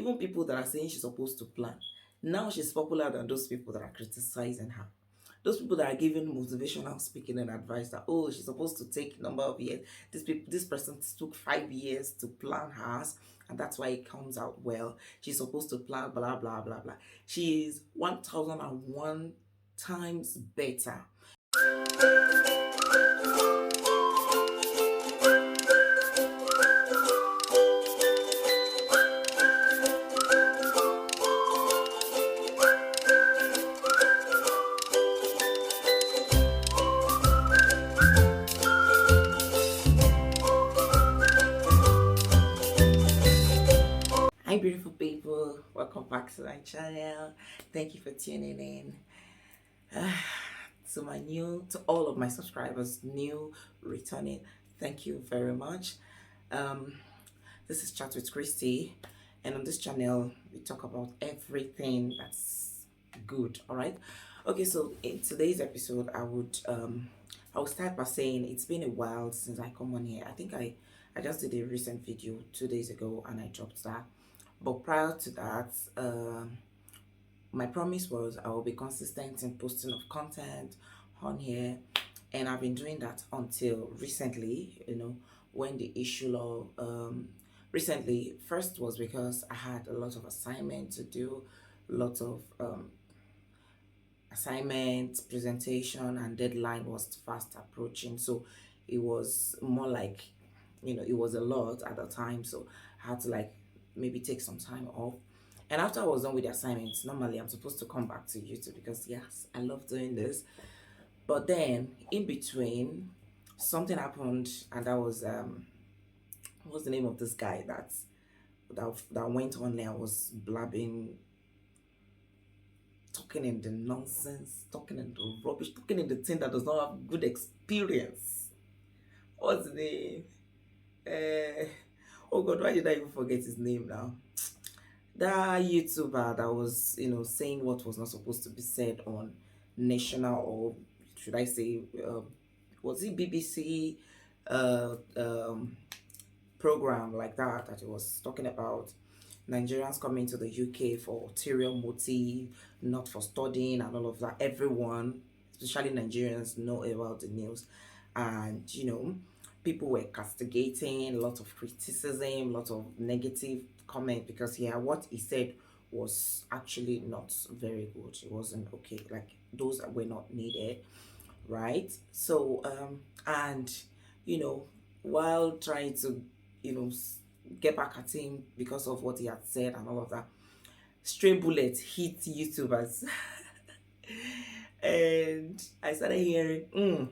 even people that are saying she's supposed to plan. Now she's popular than those people that are criticizing her. Those people that are giving motivational speaking and advice that, oh, she's supposed to take number of years. This person took 5 years to plan hers, and that's why it comes out well. She's supposed to plan blah blah blah blah. She is 1001 times better. Hi beautiful people, welcome back to my channel. Thank you for tuning in. To all of my subscribers, new, returning, thank you very much. um this is Chat with Christy, and on this channel we talk about everything that's good. All right, okay, so in today's episode I will start by saying it's been a while since I come on here. I think I just did a recent video 2 days ago and I dropped that. But prior to that, my promise was I will be consistent in posting of content on here, and I've been doing that until recently. When the issue of recently, first was because I had a lot of assignment to do, lots of assignments, presentation, and deadline was fast approaching. So it was more like, it was a lot at the time. So I had to like maybe take some time off. And after I was done with the assignments, normally I'm supposed to come back to YouTube because yes, I love doing this. But then in between, something happened, and that was what's the name of this guy that went on there and was blabbing, talking in the nonsense, talking in the rubbish, talking in the thing that does not have good experience. What's the name? Oh God, why did I even forget his name now? That YouTuber that was, saying what was not supposed to be said on national, or should I say, was it BBC program like that he was talking about Nigerians coming to the UK for ulterior motive, not for studying and all of that. Everyone, especially Nigerians, know about the news. And, people were castigating, a lot of criticism, a lot of negative comment, because, yeah, what he said was actually not very good. It wasn't okay. Like, those were not needed, right? So, and, while trying to, get back at him because of what he had said and all of that, stray bullets hit YouTubers. And I started hearing,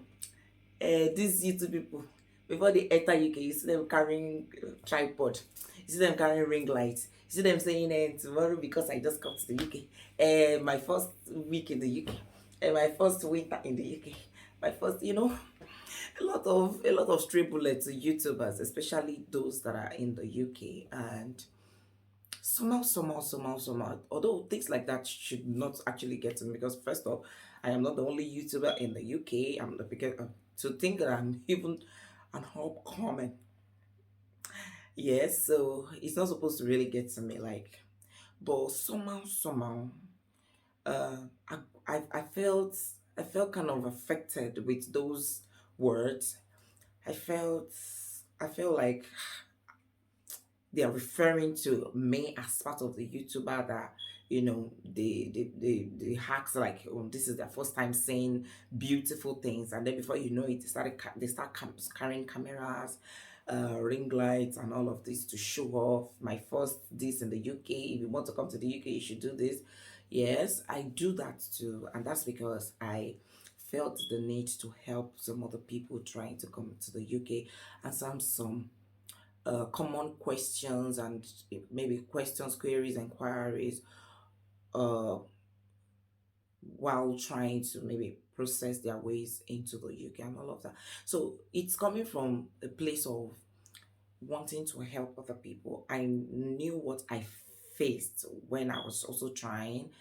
these YouTube people, before they enter UK, you see them carrying tripod, you see them carrying ring lights, you see them saying, tomorrow, because I just come to the UK, my first week in the UK, my first winter in the UK, my first, a lot of stray bullets to YouTubers, especially those that are in the UK. And somehow, although things like that should not actually get to me, because first off, I am not the only YouTuber in the UK. I'm the biggest. To think that I'm even an upcoming, yes, so it's not supposed to really get to me, like. But somehow, uh, I, I felt kind of affected with those words. I felt I felt like they are referring to me as part of the YouTuber that, the hacks, like, this is their first time saying beautiful things, and then before you know it, they start carrying cameras, ring lights, and all of this to show off my first this in the UK. If you want to come to the UK, you should do this. Yes, I do that too, and that's because I felt the need to help some other people trying to come to the UK, and some common questions, and maybe questions, queries, inquiries, uh, while trying to maybe process their ways into the UK and all of that. So it's coming from a place of wanting to help other people. I knew what I faced when I was also trying,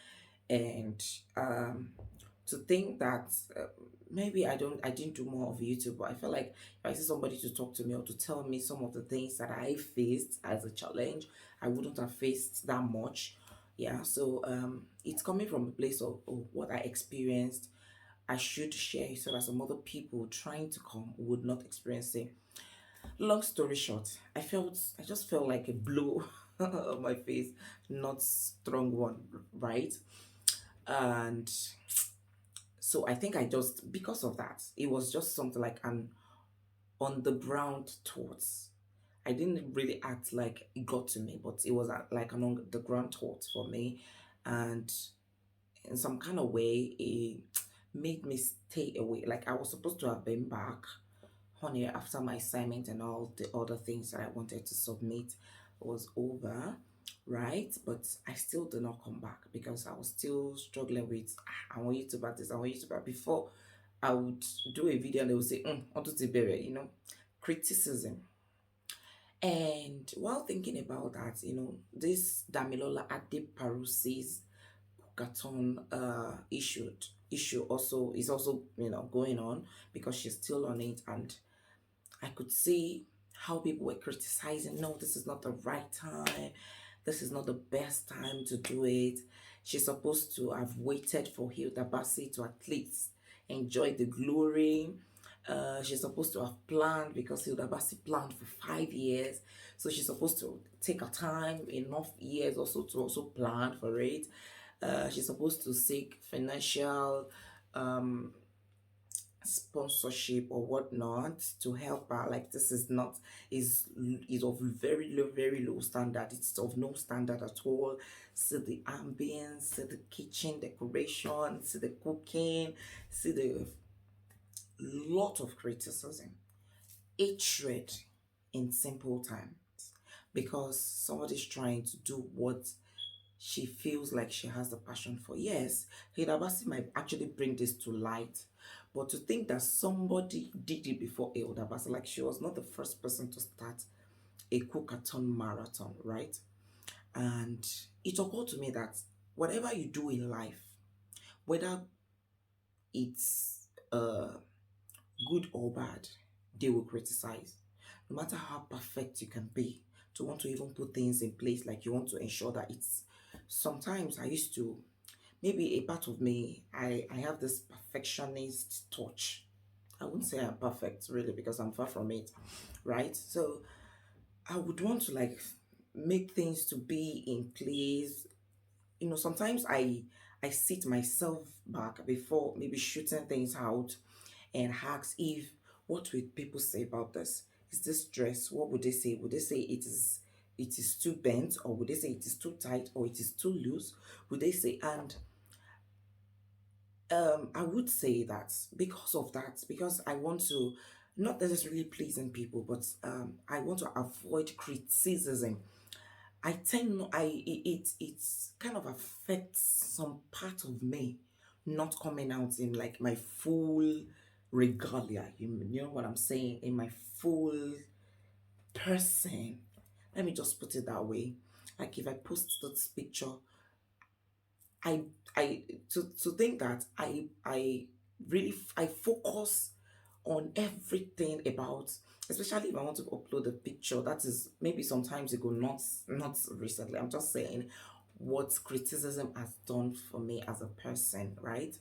and To think that maybe I didn't do more of YouTube, but I feel like if I see somebody to talk to me or to tell me some of the things that I faced as a challenge, I wouldn't have faced that much. Yeah, so it's coming from a place of what I experienced. I should share it so that some other people trying to come would not experience it. Long story short, I just felt like a blow on my face, not strong one, right? And so I think I just, because of that, it was just something like an on the ground thoughts. I didn't really act like it got to me, but it was like an on the ground thought for me. And in some kind of way, it made me stay away. Like I was supposed to have been back, honey, after my assignment and all the other things that I wanted to submit was over, right? But I still did not come back because I was still struggling with, "Ah, I want you to back this, I want you to back." Before I would do a video and they would say, onto the berry, criticism. And while thinking about that, this Damilola Adeparusi's Cookaton issue also is also going on because she's still on it, and I could see how people were criticizing, no, this is not the right time. This is not the best time to do it. She's supposed to have waited for Hilda Bassi to at least enjoy the glory. She's supposed to have planned because Hilda Bassi planned for 5 years. So she's supposed to take her time, enough years also to also plan for it. She's supposed to seek financial sponsorship or whatnot to help her. Like this is not is of very low standard. It's of no standard at all. See the ambience, see the kitchen decoration, see the cooking, see the lot of criticism, hatred in simple time, because somebody's trying to do what she feels like she has the passion for. Yes, Hidabasi might actually bring this to light, but to think that somebody did it before Hidabasi, like she was not the first person to start a Cookaton marathon, right? And it occurred to me that whatever you do in life, whether it's good or bad, they will criticize. No matter how perfect you can be, to want to even put things in place, like you want to ensure that it's. Sometimes I used to, maybe a part of me, I have this perfectionist touch. I wouldn't say I'm perfect really because I'm far from it, right? So I would want to like make things to be in place. Sometimes I sit myself back before maybe shooting things out and ask, if what would people say about this? Is this dress? What would they say? Would they say it is too bent, or would they say it is too tight, or it is too loose? Would they say? And I would say that because of that, because I want to not necessarily pleasing people, but I want to avoid criticism. I tend not, it's kind of affects some part of me not coming out in like my full regalia. You know what I'm saying? In my full person. Let me just put it that way. Like if I post this picture, I I to think that I really I focus on everything about, especially if I want to upload a picture that is maybe sometimes ago, not recently. I'm just saying what criticism has done for me as a person, right?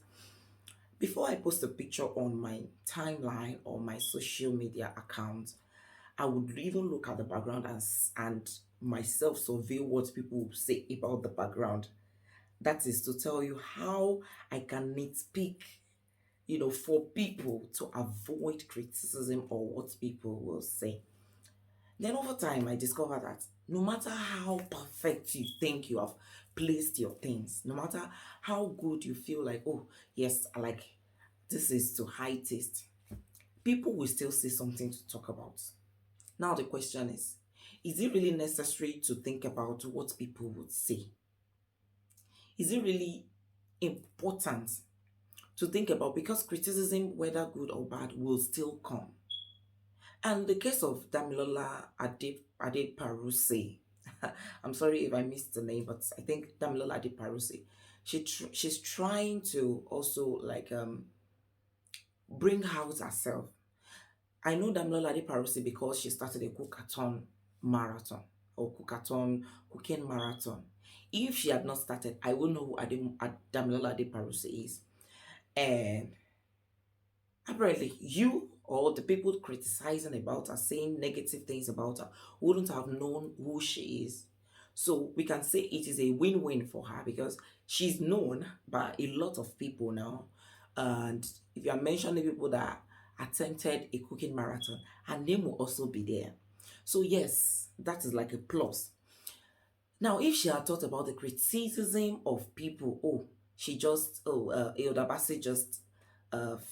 Before I post a picture on my timeline or my social media account, I would even look at the background and myself survey what people will say about the background. That is to tell you how I can nitpick, for people to avoid criticism or what people will say. Then over time, I discovered that no matter how perfect you think you have placed your things, no matter how good you feel like, oh, yes, I like this is to high taste, people will still say something to talk about. Now, the question is it really necessary to think about what people would say? Is it really important to think about, because criticism, whether good or bad, will still come. And the case of Damilola Adeparuse, I'm sorry if I missed the name, but I think Damilola Adiparusi. She's trying to also like bring out herself. I know Damilola Adiparusi because she started a Cookaton marathon or Cookaton cooking marathon. If she had not started, I wouldn't know who Damilola Adiparusi is. And apparently, you or the people criticizing about her, saying negative things about her, wouldn't have known who she is. So we can say it is a win-win for her because she's known by a lot of people now. And if you are mentioning people that attempted a cooking marathon, her name will also be there. So yes, that is like a plus. Now, if she had thought about the criticism of people, Hilda Bassi just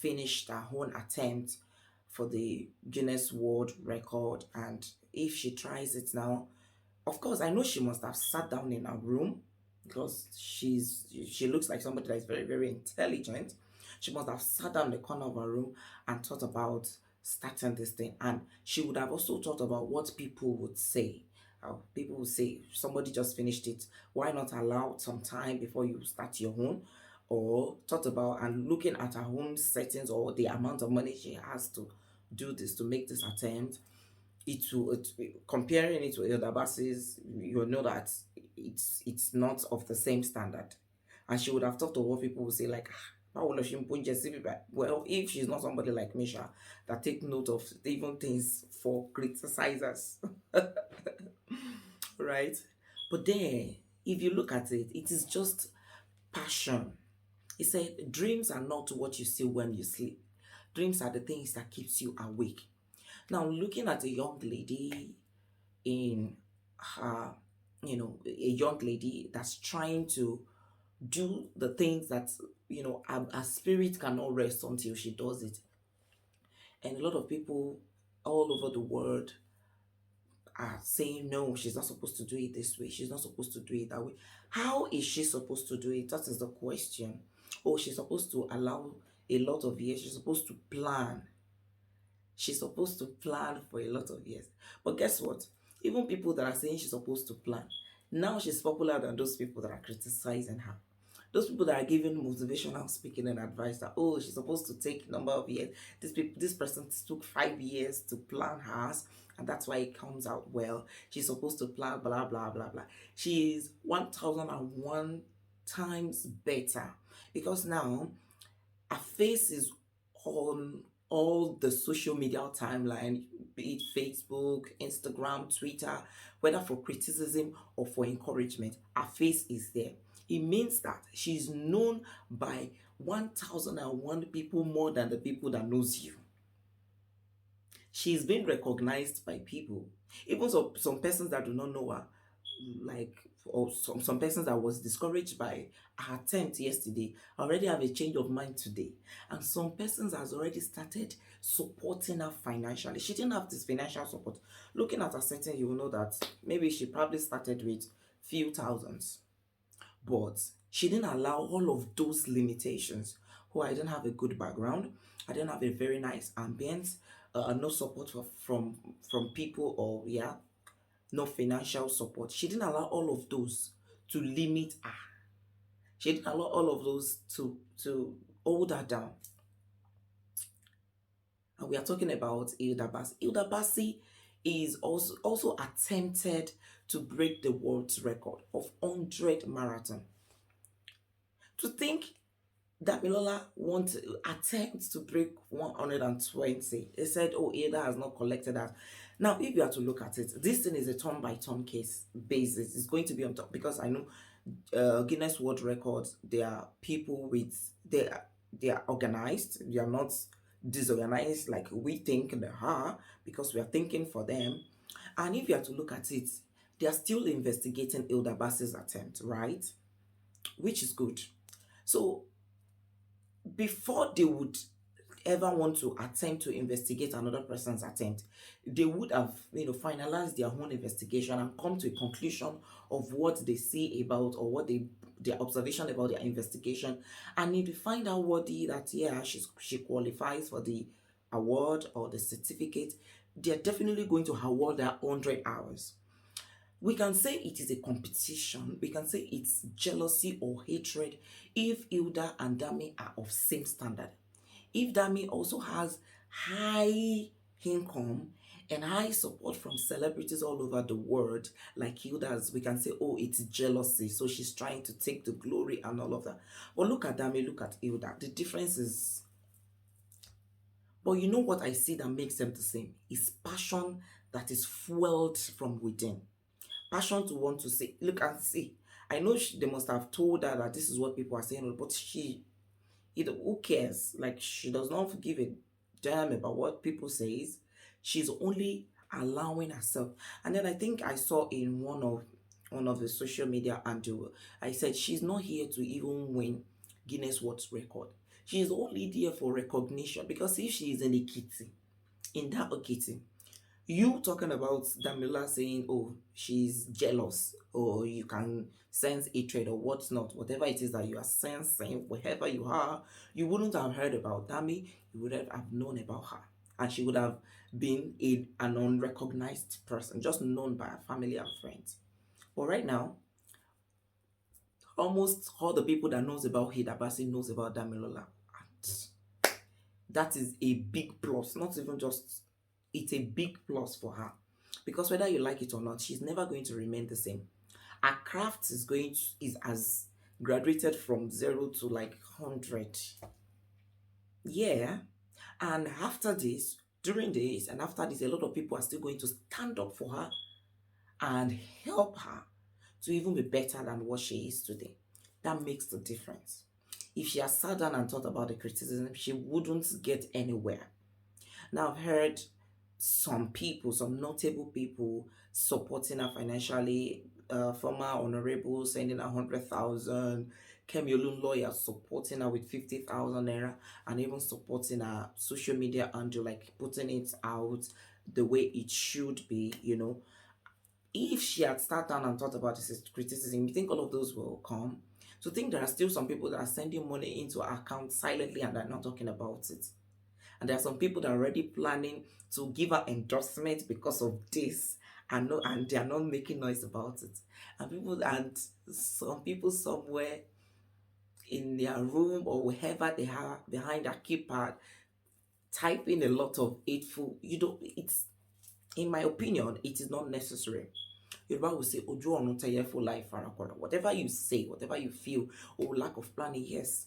finished her own attempt for the Guinness World Record, and if she tries it now, of course, I know she must have sat down in her room because she looks like somebody that is very, very intelligent. She must have sat down in the corner of her room and thought about starting this thing. And she would have also thought about what people would say. People would say, somebody just finished it. Why not allow some time before you start your own? Or thought about and looking at her own settings or the amount of money she has to do this, to make this attempt, comparing it to Elder Bass's, you know that it's not of the same standard. And she would have thought of what people would say, like, well, if she's not somebody like Misha that take note of even things for criticizers, right? But then, if you look at it, it is just passion. He said, dreams are not what you see when you sleep. Dreams are the things that keeps you awake. Now, looking at a young lady in her, a young lady that's trying to do the things that, her spirit cannot rest until she does it. And a lot of people all over the world are saying, no, she's not supposed to do it this way. She's not supposed to do it that way. How is she supposed to do it? That is the question. Oh, she's supposed to allow a lot of years. She's supposed to plan. She's supposed to plan for a lot of years. But guess what? Even people that are saying she's supposed to plan, now she's popular than those people that are criticizing her. Those people that are giving motivational speaking and advice that, oh, she's supposed to take a number of years. This person took 5 years to plan hers, and that's why it comes out well. She's supposed to plan, blah, blah, blah, blah. She is 1001 times better because now her face is on all the social media timeline, be it Facebook, Instagram, Twitter, whether for criticism or for encouragement. Her face is there. It means that she's known by 1001 people more than the people that knows you. She's been recognized by people, even some persons that do not know her, like, or some persons that was discouraged by her attempt yesterday already have a change of mind today, and some persons has already started supporting her financially. She didn't have this financial support. Looking at her setting, you will know that maybe she probably started with few thousands, but she didn't allow all of those limitations. Oh, I didn't have a good background, I didn't have a very nice ambience, no support from people, or yeah, no financial support. She didn't allow all of those to limit her. She didn't allow all of those to hold her down. And we are talking about Hilda Bassi. Hilda Bassi is also attempted to break the world's record of 100 marathon. To think that Milola wants to attempt to break 120. They said, oh, Ada has not collected that. Now, if you are to look at it, this thing is a turn by turn case basis. It's going to be on top because I know Guinness World Records, they are people with, they are organized. They are not disorganized like we think they are, because we are thinking for them. And if you are to look at it, they are still investigating Hilda Bassi's attempt, right? Which is good. So before they would ever want to attempt to investigate another person's attempt, they would have, finalized their own investigation and come to a conclusion of what they see about, or what their observation about their investigation. And if they find out worthy that, yeah, she qualifies for the award or the certificate, they're definitely going to award her 100 hours. We can say it is a competition. We can say it's jealousy or hatred if Hilda and Dami are of same standard. If Dami also has high income and high support from celebrities all over the world, like Hilda's, we can say, oh, it's jealousy. So she's trying to take the glory and all of that. But look at Dami, look at Hilda. The difference is, but you know what I see that makes them the same is passion that is fueled from within. Passion to want to say, look and see. I know they must have told her that this is what people are saying, but who cares? Like, she does not give a damn about what people says. She's only allowing herself. And then I think I saw in one of the social media, and I said she's not here to even win Guinness World Record. She's only there for recognition, because if she is in a kitty, in that kitty, you talking about Damila saying, oh, she's jealous, or you can sense hatred, or what's not, whatever it is that you are sensing, wherever you are, you wouldn't have heard about Dami, you would have known about her. And she would have been an unrecognized person, just known by her family and friends. But right now, almost all the people that knows about Hida Basi knows about Damilola. And that is a big plus, not even just, it's a big plus for her, because whether you like it or not, she's never going to remain the same. Her craft is as graduated from 0 to like 100. Yeah. And after this, during this and after this, a lot of people are still going to stand up for her and help her to even be better than what she is today. That makes the difference. If she has sat down and thought about the criticism, she wouldn't get anywhere. Now, I've heard some people, some notable people supporting her financially. Former honorable sending 100,000. Kemi Olun lawyer supporting her with 50,000 naira, and even supporting her social media and like putting it out the way it should be. If she had sat down and thought about this criticism, you think all of those will come? So think there are still some people that are sending money into her account silently and are not talking about it. And there are some people that are already planning to give her endorsement because of this, and they are not making noise about it. And some people somewhere in their room or wherever they are behind a keypad typing a lot of hateful. It's, in my opinion, it is not necessary. Yoruba will say, Ojo ọ̀run tẹ́yẹ fò láì farakọ̀rọ̀. Whatever you say, whatever you feel, or lack of planning, yes.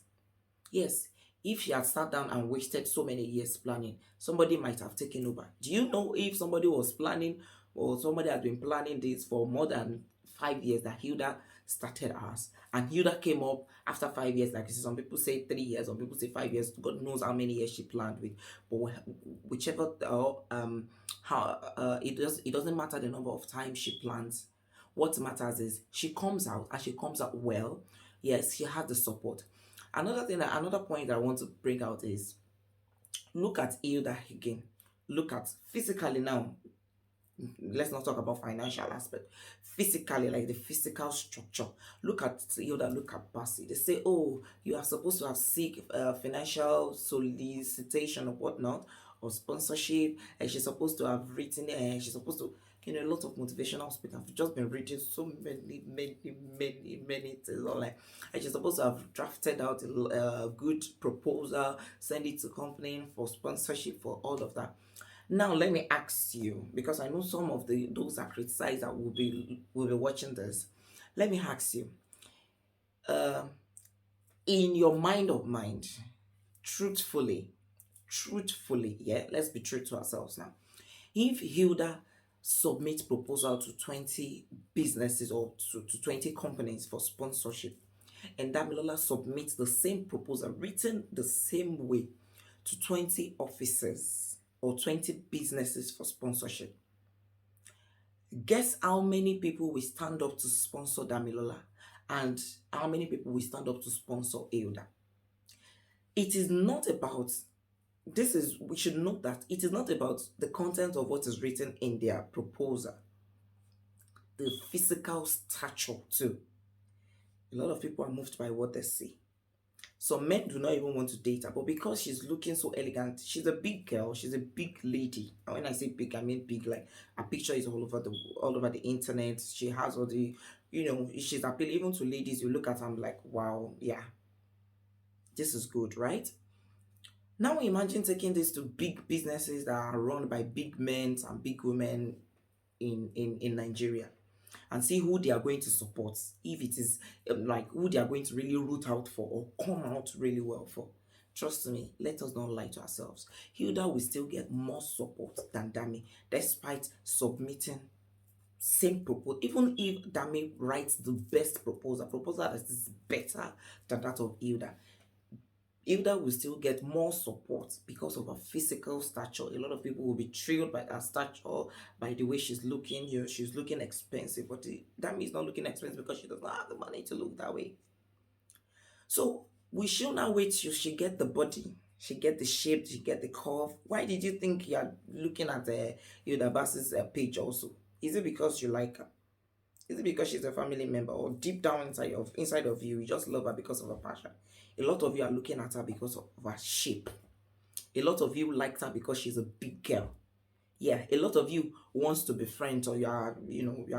Yes, if she had sat down and wasted so many years planning, somebody might have taken over. Do you know if somebody was planning, or somebody had been planning this for more than 5 years, that Hilda started ours? And Hilda came up after 5 years, like some people say 3 years, some people say 5 years. God knows how many years she planned with. But whichever, it doesn't matter the number of times she plans. What matters is she comes out, and she comes out well. Yes, she had the support. Another point that I want to bring out is, look at Hilda again. Look at physically now. Let's not talk about financial aspect. Physically, like the physical structure. Look at Hilda, look at Basi. They say, oh, you are supposed to have seek financial solicitation or whatnot, or sponsorship, and she's supposed to have written, and she's supposed to, a lot of motivational speakers. I've just been reading so many things online. And she's supposed to have drafted out a good proposal, send it to company for sponsorship, for all of that. Now let me ask you, because I know some of those that criticize that will be watching this. Let me ask you, in your mind, truthfully, yeah, let's be true to ourselves now. If Hilda submits proposal to 20 businesses, or to 20 companies for sponsorship, and Damilola submits the same proposal written the same way to 20 offices or 20 businesses for sponsorship, guess how many people will stand up to sponsor Damilola, and how many people will stand up to sponsor Hilda? It is not about, we should note that it is not about the content of what is written in their proposal, the physical stature too. A lot of people are moved by what they see. Some men do not even want to date her, but because she's looking so elegant, she's a big girl, she's a big lady. And when I say big, I mean big. Like her picture is all over the internet. She has all the, she's appealing even to ladies. You look at her, I'm like, wow, yeah, this is good, right? Now imagine taking this to big businesses that are run by big men and big women in Nigeria, and see who they are going to support. If it is like who they are going to really root out for or come out really well for. Trust me, let us not lie to ourselves. Hilda will still get more support than Dami, despite submitting same proposal. Even if Dami writes the best proposal that is better than that of Hilda, Hilda will still get more support because of her physical stature. A lot of people will be thrilled by her stature, by the way she's looking. She's looking expensive, but that means not looking expensive because she does not have the money to look that way. So we should now wait till she get the body, she get the shape, she get the curve. Why did you think you are looking at Hilda Bass's page also? Is it because you like her? Is it because she's a family member, or deep down inside of you, you just love her because of her passion? A lot of you are looking at her because of her shape. A lot of you liked her because she's a big girl. Yeah, a lot of you wants to be friends, or you are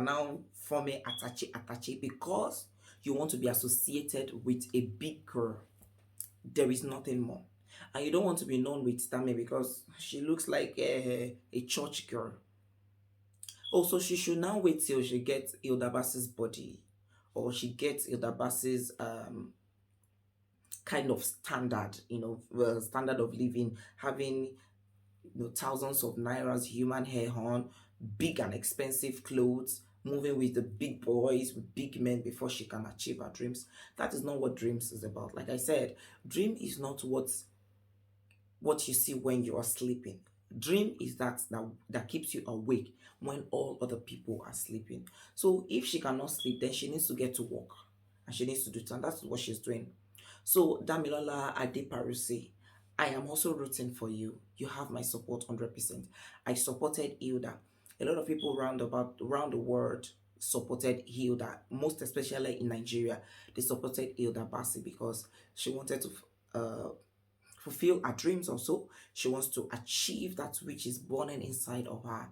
now forming attache because you want to be associated with a big girl. There is nothing more. And you don't want to be known with Tammy because she looks like a church girl. Also, she should now wait till she gets Hilda Bass's body, or she gets Hilda Bass's kind of standard, standard of living, having thousands of nairas, human hair on, big and expensive clothes, moving with the big boys, with big men before she can achieve her dreams. That is not what dreams is about. Like I said, dream is not what you see when you are sleeping. Dream is that keeps you awake when all other people are sleeping. So if she cannot sleep, then she needs to get to work and she needs to do it, and that's what she's doing. So Damilola Adeparusi, I am also rooting for you. You have my support 100%. I supported Hilda. A lot of people around the world supported Hilda, most especially in Nigeria. They supported Hilda Basi because she wanted to fulfill her dreams. Also, she wants to achieve that which is burning inside of her,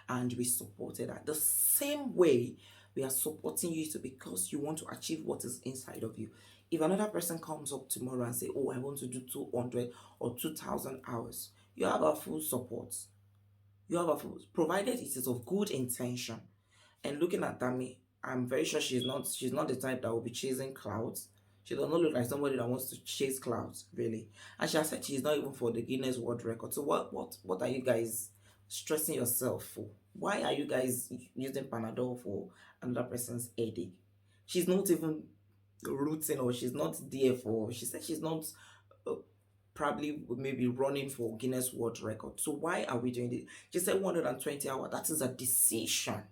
and we supported her the same way we are supporting you to, because you want to achieve what is inside of you. If another person comes up tomorrow and say, oh, I want to do 200 or 2000 hours, you have our full support. You have our full, provided it is of good intention. And looking at Tammy, I'm very sure she's not the type that will be chasing clouds. She does not look like somebody that wants to chase clouds, really. And she has said she's not even for the Guinness World Record. So what are you guys stressing yourself for? Why are you guys using Panadol for another person's headache? She's not even rooting, or she's not there for. She said she's not uh, probably maybe running for Guinness World Record. So why are we doing this? She said 120 hours. That is a decision.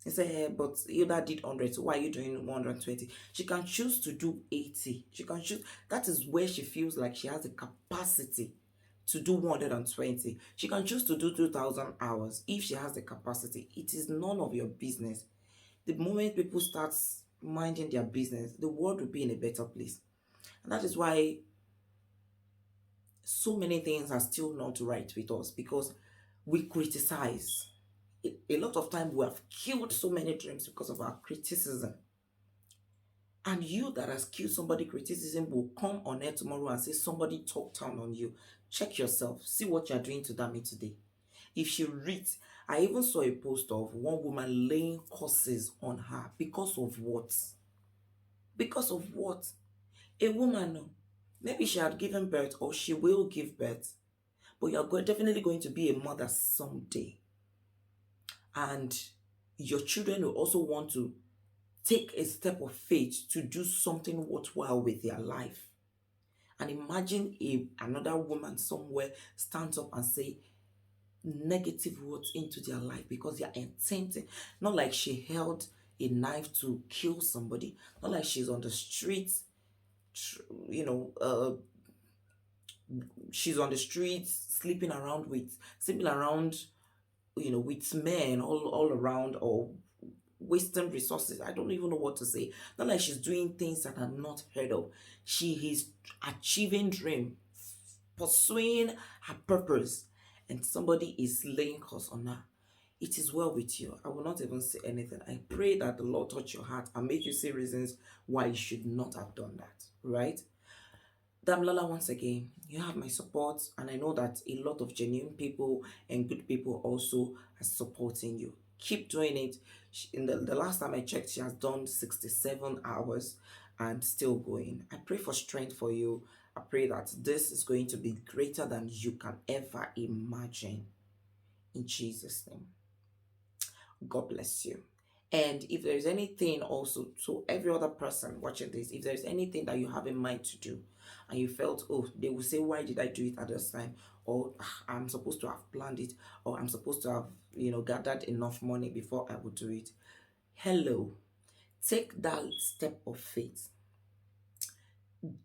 He said, hey, but Hilda did 100, so why are you doing 120? She can choose to do 80. She can choose. That is where she feels like she has the capacity to do 120. She can choose to do 2000 hours if she has the capacity. It is none of your business. The moment people start minding their business, the world will be in a better place. And that is why so many things are still not right with us, because we criticize. A lot of time we have killed so many dreams because of our criticism. And you that has killed somebody criticism will come on air tomorrow and say somebody talked down on you. Check yourself. See what you're doing to Dammy today. If she reads, I even saw a post of one woman laying curses on her because of what? Because of what? A woman, no. Maybe she had given birth, or she will give birth, but you're definitely going to be a mother someday. And your children will also want to take a step of faith to do something worthwhile with their life. And imagine if another woman somewhere stands up and say negative words into their life because they are intending. Not like she held a knife to kill somebody. Not like she's on the streets, you know, she's on the streets sleeping around with men all around, or wasting resources. I don't even know what to say. Not like she's doing things that are not heard of. She is achieving dream, pursuing her purpose, and somebody is laying curse on her. It is well with you. I will not even say anything. I pray that the Lord touch your heart and make you see reasons why you should not have done that. Right? Damlala, once again, you have my support, and I know that a lot of genuine people and good people also are supporting you. Keep doing it. In the last time I checked, she has done 67 hours and still going. I pray for strength for you. I pray that this is going to be greater than you can ever imagine. In Jesus' name. God bless you. And if there's anything also, to every other person watching this, if there's anything that you have in mind to do and you felt, oh, they will say, why did I do it at this time? Or I'm supposed to have planned it, or I'm supposed to have, gathered enough money before I would do it. Hello, take that step of faith.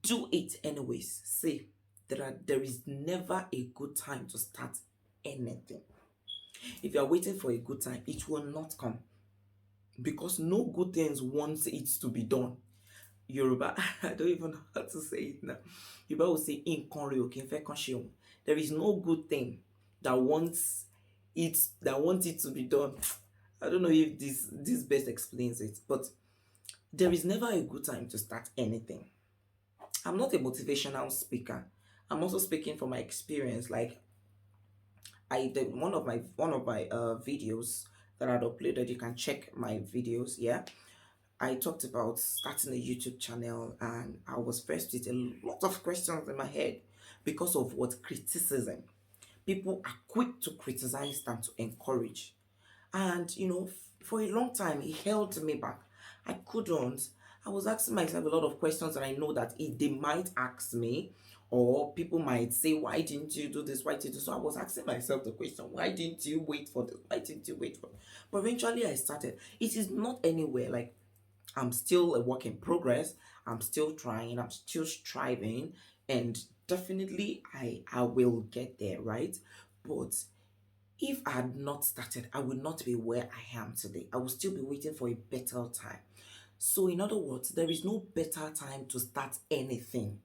Do it anyways. See, there is never a good time to start anything. If you are waiting for a good time, it will not come, because no good things wants it to be done. Yoruba, I don't even know how to say it now. Yoruba will say, there is no good thing that wants it to be done. I don't know if this best explains it, but there is never a good time to start anything. I'm not a motivational speaker. I'm also speaking from my experience. Like, I did one of my videos that I'd uploaded. You can check my videos. Yeah, I talked about starting a YouTube channel, and I was faced with a lot of questions in my head because of what criticism. People are quick to criticize than to encourage. And for a long time, it held me back. I couldn't. I was asking myself a lot of questions that I know that they might ask me, or people might say, why didn't you do this? Why did you? So I was asking myself the question, why didn't you wait for this? Why didn't you wait for it? But eventually I started. It is not anywhere. Like, I'm still a work in progress. I'm still trying. I'm still striving. And definitely I will get there, right? But if I had not started, I would not be where I am today. I would still be waiting for a better time. So, in other words, there is no better time to start anything.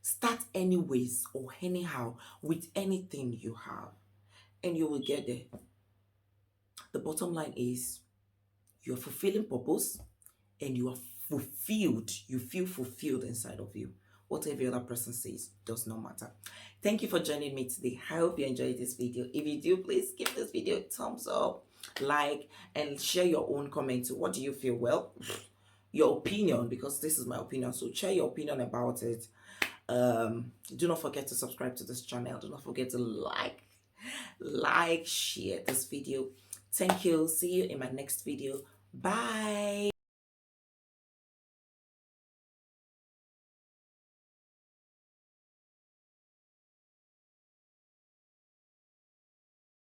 Start anyways or anyhow with anything you have, and you will get there. The bottom line is you're fulfilling purpose, and you are fulfilled. You feel fulfilled inside of you. What every other person says does not matter. Thank you for joining me today. I hope you enjoyed this video. If you do, please give this video a thumbs up, like, and share your own comments. What do you feel? Well, your opinion, because this is my opinion. So share your opinion about it. Do not forget to subscribe to this channel. Do not forget to share this video. Thank you. See you in my next video. Bye.